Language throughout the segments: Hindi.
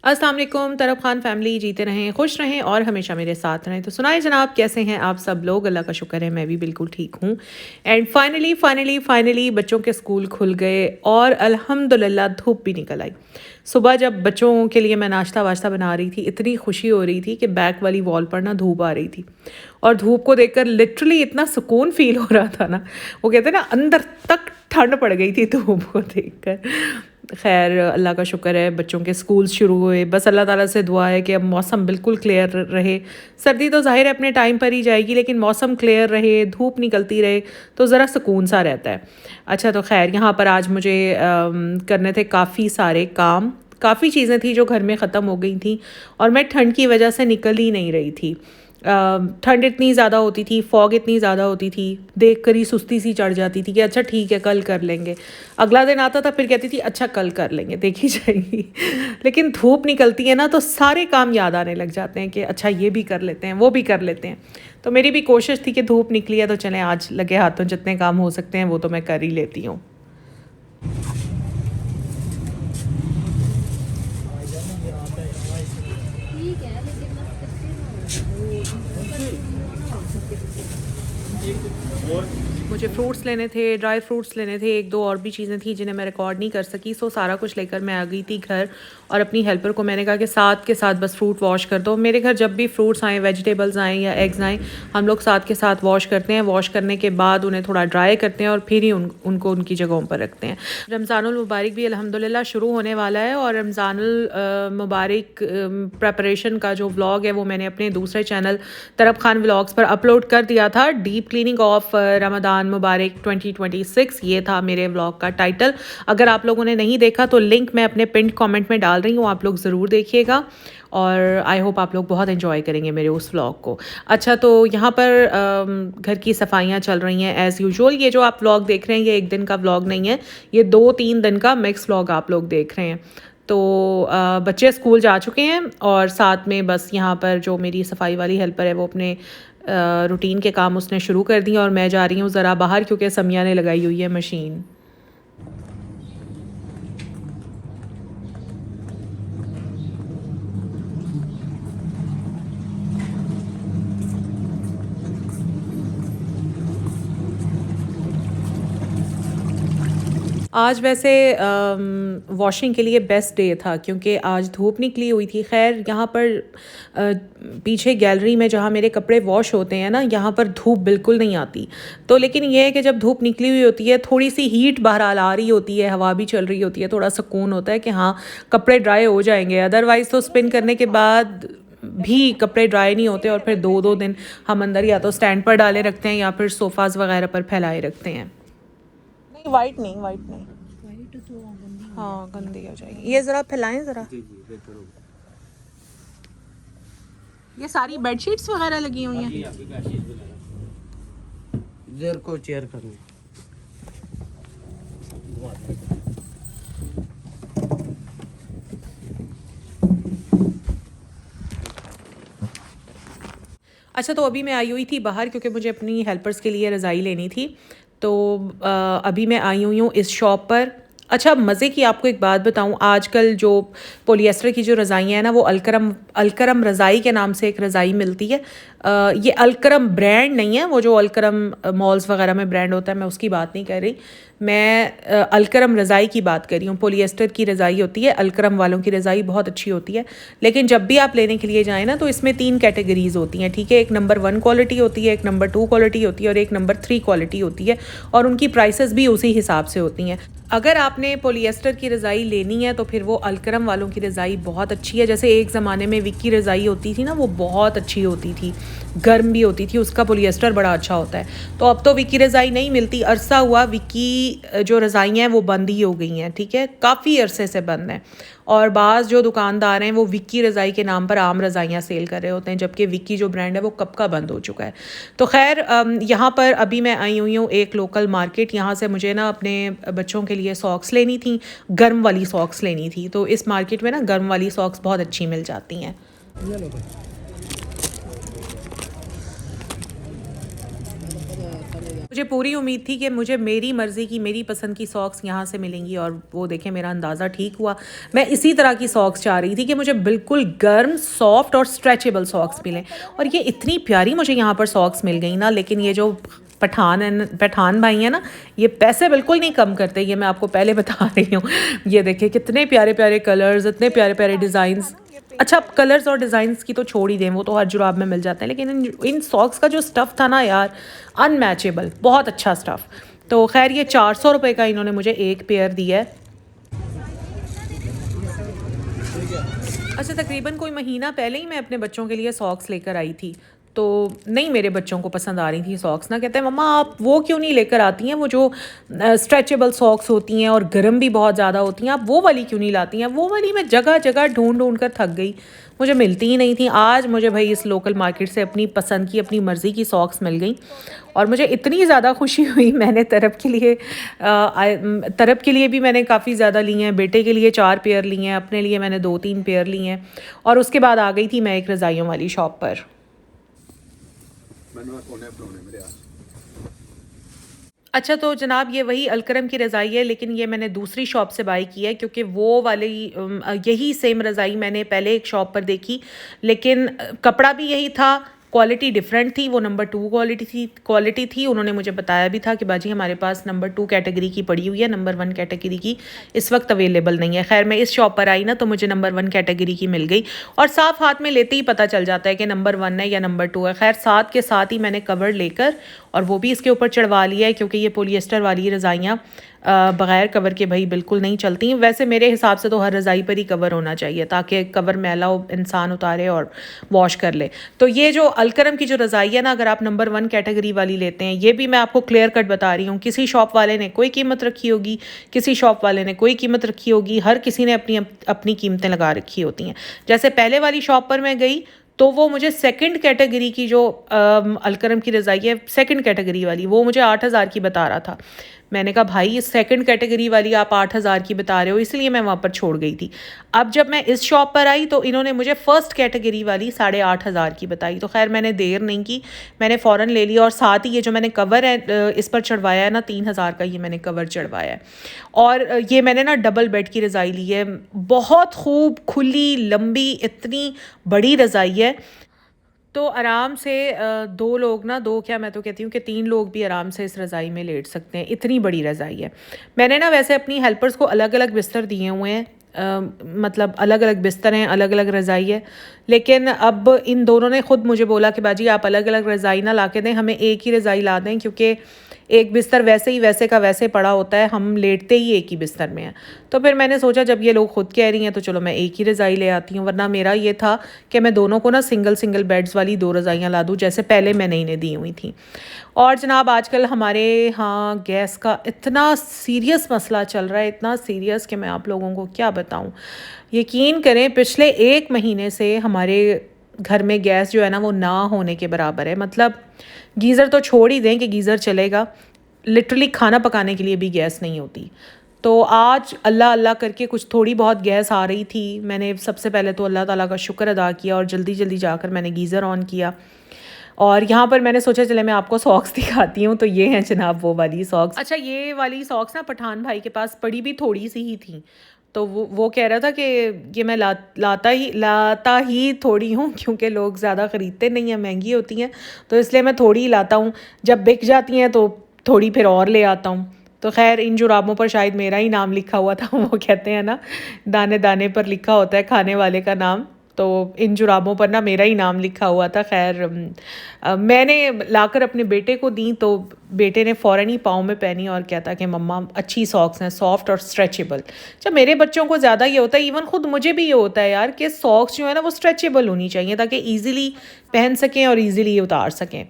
अस्सलाम वालेकुम। तरफ खान फैमिली जीते रहें, खुश रहें और हमेशा मेरे साथ रहें। तो सुनाए जनाब, कैसे हैं आप सब लोग? अल्लाह का शुक्र है मैं भी बिल्कुल ठीक हूँ। एंड फाइनली बच्चों के स्कूल खुल गए और अल्हम्दुलिल्लाह धूप भी निकल आई। सुबह जब बच्चों के लिए मैं नाश्ता वाश्ता बना रही थी, इतनी खुशी हो रही थी कि बैक वाली वॉल पर ना धूप आ रही थी और धूप को देखकर लिटरली इतना सुकून फील हो रहा था ना। वो कहते हैं ना, अंदर तक ठंड पड़ गई थी धूप को देखकर। खैर अल्लाह का शुक्र है, बच्चों के स्कूल शुरू हुए। बस अल्लाह ताला से दुआ है कि अब मौसम बिल्कुल क्लियर रहे। सर्दी तो ज़ाहिर है अपने टाइम पर ही जाएगी, लेकिन मौसम क्लियर रहे, धूप निकलती रहे तो ज़रा सुकून सा रहता है। अच्छा, तो खैर यहाँ पर आज मुझे करने थे काफ़ी सारे काम। काफ़ी चीज़ें थी जो घर में ख़त्म हो गई थी और मैं ठंड की वजह से निकल ही नहीं रही थी। ठंड इतनी ज़्यादा होती थी, फॉग इतनी ज़्यादा होती थी, देख कर ही सुस्ती सी चढ़ जाती थी कि अच्छा ठीक है कल कर लेंगे। अगला दिन आता था फिर कहती थी अच्छा कल कर लेंगे, देखी जाएगी। लेकिन धूप निकलती है ना तो सारे काम याद आने लग जाते हैं कि अच्छा ये भी कर लेते हैं, वो भी कर लेते हैं। तो मेरी भी कोशिश थी कि धूप निकली है तो चलें आज लगे हाथों जितने काम हो सकते हैं वो तो मैं कर ही लेती हूँ। मुझे फ्रूट्स लेने थे, ड्राई फ्रूट्स लेने थे, एक दो और भी चीज़ें थी जिन्हें मैं रिकॉर्ड नहीं कर सकी। सो सारा कुछ लेकर मैं आ गई थी घर और अपनी हेल्पर को मैंने कहा कि साथ के साथ बस फ्रूट वॉश कर दो। मेरे घर जब भी फ्रूट्स आएँ, वेजिटेबल्स आएँ या एग्स आएँ, हम लोग साथ के साथ वॉश करते हैं। वॉश करने के बाद उन्हें थोड़ा ड्राई करते हैं और फिर ही उनको उनकी जगहों पर रखते हैं। रमज़ानुल मुबारक भी अल्हम्दुलिल्लाह शुरू होने वाला है और रमज़ानुल मुबारक प्रेपरेशन का जो व्लॉग है वो मैंने अपने दूसरे चैनल तरफ खान व्लॉग्स पर अपलोड कर दिया था। डीप क्लीनिंग ऑफ रमज़ान मुबारक 2026, ये था मेरे व्लॉग का टाइटल। अगर आप लोगों ने नहीं देखा तो लिंक मैं अपने पिंड कमेंट में डाल रही हूँ, आप लोग ज़रूर देखिएगा और आई होप आप लोग बहुत एंजॉय करेंगे मेरे उस व्लॉग को। अच्छा, तो यहाँ पर घर की सफाइयाँ चल रही हैं एज़ यूजुअल। ये जो आप व्लॉग देख रहे हैं ये एक दिन का व्लॉग नहीं है, ये 2-3 दिन का मिक्स व्लॉग आप लोग देख रहे हैं। तो बच्चे स्कूल जा चुके हैं और साथ में बस यहाँ पर जो मेरी सफाई वाली हेल्पर है वो अपने रूटीन के काम उसने शुरू कर दिए और मैं जा रही हूँ ज़रा बाहर क्योंकि समिया ने लगाई हुई है मशीन। आज वैसे वॉशिंग के लिए बेस्ट डे था क्योंकि आज धूप निकली हुई थी। खैर यहाँ पर पीछे गैलरी में जहाँ मेरे कपड़े वॉश होते हैं ना, यहाँ पर धूप बिल्कुल नहीं आती। तो लेकिन ये है कि जब धूप निकली हुई होती है थोड़ी सी हीट बहरहाल आ रही होती है, हवा भी चल रही होती है, थोड़ा सुकून होता है कि हाँ कपड़े ड्राई हो जाएंगे। अदरवाइज़ तो स्पिन करने के बाद भी कपड़े ड्राई नहीं होते और फिर 2-2 दिन हम अंदर या तो स्टैंड पर डाले रखते हैं या फिर सोफ़ाज़ वगैरह पर फैलाए रखते हैं। नहीं, वाइट नहीं, वाइट नहीं, वाइट तो गंदी, हाँ गंदी हो जाएगी। ये ज़रा फैलाएं ज़रा। ये सारी बेडशीट्स वगैरह लगी हुई हैं। इधर को चेयर करनी। अच्छा, तो अभी मैं आई हुई थी बाहर क्योंकि मुझे अपनी हेल्पर्स के लिए रज़ाई लेनी थी। तो अभी मैं आई हुई हूँ इस शॉप पर। अच्छा, मज़े की आपको एक बात बताऊँ, आजकल जो पॉलिएस्टर की जो रज़ाइयाँ हैं ना वो अलकरम रज़ाई के नाम से एक रज़ाई मिलती है। ये अलकरम ब्रांड नहीं है, वो जो अलकरम मॉल्स वगैरह में ब्रांड होता है मैं उसकी बात नहीं कर रही। मैं अलकरम रज़ाई की बात कर रही हूँ। पॉलिएस्टर की रज़ाई होती है, अलकरम वालों की रज़ाई बहुत अच्छी होती है। लेकिन जब भी आप लेने के लिए जाएँ ना तो इसमें 3 कैटेगरीज़ होती हैं, ठीक है। एक नंबर 1 क्वालिटी होती है, एक नंबर 2 क्वालिटी होती है और एक नंबर 3 क्वालिटी होती है और उनकी प्राइसेस भी उसी हिसाब से होती हैं। अगर आपने पॉलिएस्टर की रज़ाई लेनी है तो फिर वो अलकरम वालों की रज़ाई बहुत अच्छी है। जैसे एक ज़माने में विक्की रज़ाई होती थी ना, वो बहुत अच्छी होती थी, गर्म भी होती थी, उसका पॉलिएस्टर बड़ा अच्छा होता है। तो अब तो विक्की रज़ाई नहीं मिलती, अरसा हुआ विक्की जो रज़ाइयाँ हैं वो बंद ही हो गई हैं, ठीक है, काफ़ी अरसे से बंद हैं। और बाज़ जो दुकानदार हैं वो विक्की रज़ाई के नाम पर आम रज़ाइयाँ सेल कर रहे होते हैं, जबकि विक्की जो ब्रांड है वो कब का बंद हो चुका है। तो खैर यहाँ पर अभी मैं आई हुई हूँ एक लोकल मार्केट। यहाँ से मुझे ना अपने बच्चों के लिए सॉक्स लेनी थी, गर्म वाली सॉक्स लेनी थी। तो इस मार्केट में ना गर्म वाली सॉक्स बहुत अच्छी मिल जाती हैं। मुझे पूरी उम्मीद थी कि मुझे मेरी मर्ज़ी की मेरी पसंद की सॉक्स यहाँ से मिलेंगी, और वो देखें मेरा अंदाज़ा ठीक हुआ। मैं इसी तरह की सॉक्स चाह रही थी कि मुझे बिल्कुल गर्म, सॉफ्ट और स्ट्रेचेबल सॉक्स मिलें, और ये इतनी प्यारी मुझे यहाँ पर सॉक्स मिल गई ना। लेकिन ये जो पठान भाई हैं ना, ये पैसे बिल्कुल नहीं कम करते, ये मैं आपको पहले बता रही हूँ। ये देखिए कितने प्यारे प्यारे कलर्स, इतने प्यारे प्यारे डिज़ाइंस। अच्छा, कलर्स और डिज़ाइंस की तो छोड़ ही दें, वो तो हर जुराब में मिल जाते हैं, लेकिन इन सॉक्स का जो स्टफ़ था ना यार, अनमैचेबल, बहुत अच्छा स्टफ़। तो खैर ये 400 रुपये का इन्होंने मुझे एक पेयर दिया है। अच्छा, तकरीबन कोई महीना पहले ही मैं अपने बच्चों के लिए सॉक्स लेकर आई थी, तो नहीं मेरे बच्चों को पसंद आ रही थी सॉक्स ना। कहते हैं मम्मा आप वो क्यों नहीं लेकर आती हैं, वो जो स्ट्रेचेबल सॉक्स होती हैं और गर्म भी बहुत ज़्यादा होती हैं, आप वो वाली क्यों नहीं लाती हैं। वो वाली मैं जगह जगह ढूंढ ढूंढ कर थक गई, मुझे मिलती ही नहीं थी। आज मुझे भाई इस लोकल मार्केट से अपनी पसंद की, अपनी मर्ज़ी की सॉक्स मिल गई, और मुझे इतनी ज़्यादा खुशी हुई। मैंने तरब के लिए भी मैंने काफ़ी ज़्यादा लिए हैं, बेटे के लिए 4 पेयर लिए हैं, अपने लिए मैंने 2-3 पेयर लिए हैं, और उसके बाद आ गई थी मैं एक रज़ाइयों वाली शॉप पर। अच्छा, तो जनाब ये वही अलकरम की रज़ाई है, लेकिन ये मैंने दूसरी शॉप से बाई की है, क्योंकि वो वाली यही सेम रज़ाई मैंने पहले एक शॉप पर देखी, लेकिन कपड़ा भी यही था, क्वालिटी डिफरेंट थी। वो नंबर 2 क्वालिटी थी। उन्होंने मुझे बताया भी था कि बाजी हमारे पास नंबर 2 कैटेगरी की पड़ी हुई है, नंबर 1 कैटेगरी की इस वक्त अवेलेबल नहीं है। खैर मैं इस शॉप पर आई ना, तो मुझे नंबर 1 कैटेगरी की मिल गई, और साफ हाथ में लेते ही पता चल जाता है कि नंबर 1 है या नंबर 2 है। खैर साथ के साथ ही मैंने कवर लेकर और वो भी इसके ऊपर चढ़वा लिया है, क्योंकि ये पोलिएस्टर वाली रज़ाइयाँ बग़ैर कवर के भाई बिल्कुल नहीं चलती। वैसे मेरे हिसाब से तो हर रज़ाई पर ही कवर होना चाहिए, ताकि कवर मैला हो इंसान उतारे और वॉश कर ले। तो ये जो अलकरम की जो रज़ाई है ना, अगर आप नंबर 1 कैटेगरी वाली लेते हैं, ये भी मैं आपको क्लियर कट बता रही हूँ, किसी शॉप वाले ने कोई कीमत रखी होगी, किसी शॉप वाले ने कोई कीमत रखी होगी, हर किसी ने अपनी अपनी कीमतें लगा रखी होती हैं। जैसे पहले वाली शॉप पर मैं गई, तो वो मुझे सेकंड कैटेगरी की जो अलकरम की रज़ाई है, सेकंड कैटेगरी वाली, वो मुझे 8,000 की बता रहा था। मैंने कहा भाई इस सेकंड कैटेगरी वाली आप 8,000 की बता रहे हो, इसलिए मैं वहाँ पर छोड़ गई थी। अब जब मैं इस शॉप पर आई, तो इन्होंने मुझे फ़र्स्ट कैटेगरी वाली 8,500 की बताई। तो खैर मैंने देर नहीं की, मैंने फ़ौरन ले लिया, और साथ ही ये जो मैंने कवर है इस पर चढ़वाया है ना, 3,000 का ये मैंने कवर चढ़वाया है। और ये मैंने ना डबल बेड की रज़ाई ली है, बहुत खूब खुली लंबी इतनी बड़ी रज़ाई है, तो आराम से 2 लोग ना, 2 क्या मैं तो कहती हूँ कि 3 लोग भी आराम से इस रज़ाई में लेट सकते हैं, इतनी बड़ी रज़ाई है। मैंने ना वैसे अपनी हेल्पर्स को अलग अलग बिस्तर दिए हुए हैं, मतलब अलग अलग बिस्तर हैं, अलग अलग रज़ाई है, लेकिन अब इन दोनों ने ख़ुद मुझे बोला कि बाजी आप अलग अलग रज़ाई ना ला के दें, हमें एक ही रज़ाई ला दें, क्योंकि एक बिस्तर वैसे ही वैसे का वैसे पड़ा होता है, हम लेटते ही एक ही बिस्तर में हैं। तो फिर मैंने सोचा जब ये लोग ख़ुद कह रही हैं तो चलो मैं एक ही रज़ाई ले आती हूँ, वरना मेरा ये था कि मैं दोनों को ना सिंगल बेड्स वाली 2 रज़ाइयाँ ला दूँ, जैसे पहले मैंने इन्हें दी हुई थी। और जनाब आजकल हमारे यहाँ गैस का इतना सीरियस मसला चल रहा है, इतना सीरियस कि मैं आप लोगों को क्या बताऊँ। यकीन करें पिछले 1 महीने से हमारे घर में गैस जो है ना, वो ना होने के बराबर है। मतलब गीज़र तो छोड़ ही दें कि गीज़र चलेगा, लिटरली खाना पकाने के लिए भी गैस नहीं होती। तो आज अल्लाह अल्लाह करके कुछ थोड़ी बहुत गैस आ रही थी, मैंने सबसे पहले तो अल्लाह ताला का शुक्र अदा किया, और जल्दी जल्दी जाकर मैंने गीज़र ऑन किया। और यहाँ पर मैंने सोचा चले मैं आपको सॉक्स दिखाती हूँ, तो ये हैं जनाब वो वाली सॉक्स। अच्छा, ये वाली सॉक्स ना पठान भाई के पास पड़ी भी थोड़ी सी ही थी, तो वो कह रहा था कि ये मैं लाता ही थोड़ी हूँ, क्योंकि लोग ज़्यादा ख़रीदते नहीं हैं, महंगी होती हैं, तो इसलिए मैं थोड़ी ही लाता हूँ, जब बिक जाती हैं तो थोड़ी फिर और ले आता हूँ। तो खैर इन जुराबों पर शायद मेरा ही नाम लिखा हुआ था। वो कहते हैं ना, दाने दाने पर लिखा होता है खाने वाले का नाम, तो इन जुराबों पर ना मेरा ही नाम लिखा हुआ था। खैर मैंने लाकर अपने बेटे को दी, तो बेटे ने फ़ौरन ही पाँव में पहनी और कहता कि मम्मा अच्छी सॉक्स हैं, सॉफ्ट और स्ट्रेचेबल। जब मेरे बच्चों को ज़्यादा ये होता है, इवन ख़ुद मुझे भी ये होता है यार, कि सॉक्स जो है ना वो स्ट्रेचेबल होनी चाहिए, ताकि ईज़िली पहन सकें और ईज़िली उतार सकें।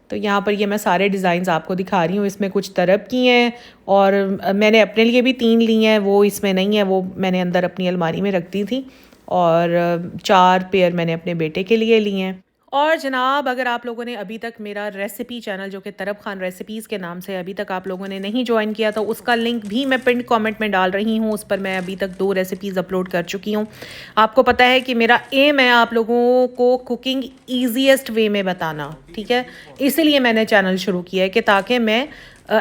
तो यहाँ पर ये मैं सारे डिज़ाइंस आपको दिखा रही हूँ, इसमें कुछ तरब की हैं, और मैंने अपने लिए भी 3 ली हैं, वो इसमें नहीं है, वो मैंने अंदर अपनी अलमारी में रख दी थी, और 4 पेयर मैंने अपने बेटे के लिए लिए हैं। और जनाब अगर आप लोगों ने अभी तक मेरा रेसिपी चैनल जो कि तरब खान रेसिपीज़ के नाम से अभी तक आप लोगों ने नहीं ज्वाइन किया तो उसका लिंक भी मैं पिन कमेंट में डाल रही हूँ। उस पर मैं अभी तक 2 रेसिपीज़ अपलोड कर चुकी हूँ। आपको पता है कि मेरा एम है आप लोगों को कुकिंग ईजीएस्ट वे में बताना, ठीक है। इसीलिए मैंने चैनल शुरू किया है कि ताकि मैं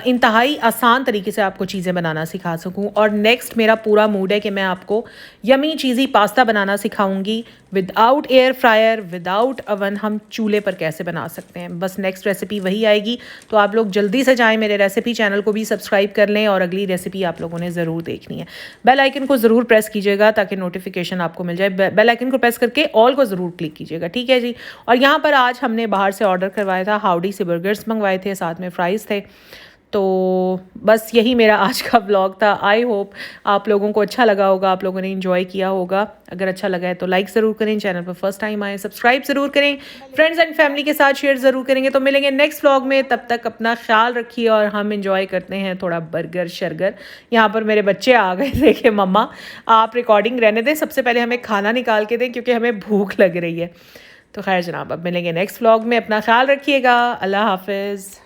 इंतहाई आसान तरीके से आपको चीज़ें बनाना सिखा सकूं। और नेक्स्ट मेरा पूरा मूड है कि मैं आपको यमी चीज़ी पास्ता बनाना सिखाऊंगी without air fryer, without oven. हम चूल्हे पर कैसे बना सकते हैं, बस नेक्स्ट रेसिपी वही आएगी। तो आप लोग जल्दी से जाएं, मेरे रेसिपी चैनल को भी सब्सक्राइब कर लें और अगली रेसिपी आप लोगों ने ज़रूर देखनी है। बेल आइकन को ज़रूर प्रेस कीजिएगा ताकि नोटिफिकेशन आपको मिल जाए। बेल आइकन को प्रेस करके ऑल को ज़रूर क्लिक कीजिएगा, ठीक है जी। और यहाँ पर आज हमने बाहर से ऑर्डर करवाया था, हाउडी से बर्गर्स मंगवाए थे, साथ में फ़्राइज़ थे। तो बस यही मेरा आज का व्लॉग था। आई होप आप लोगों को अच्छा लगा होगा, आप लोगों ने एंजॉय किया होगा। अगर अच्छा लगा है तो लाइक ज़रूर करें, चैनल पर फर्स्ट टाइम आए सब्सक्राइब ज़रूर करें, फ्रेंड्स एंड फैमिली के साथ शेयर ज़रूर करेंगे। तो मिलेंगे नेक्स्ट व्लॉग में, तब तक अपना ख्याल रखिए और हम एंजॉय करते हैं थोड़ा बर्गर शर्गर। यहाँ पर मेरे बच्चे आ गए थे कि मम्मा आप रिकॉर्डिंग रहने दें, सबसे पहले हमें खाना निकाल के दें क्योंकि हमें भूख लग रही है। तो खैर जनाब अब मिलेंगे नेक्स्ट व्लॉग में, अपना ख्याल रखिएगा। अल्लाह हाफिज़।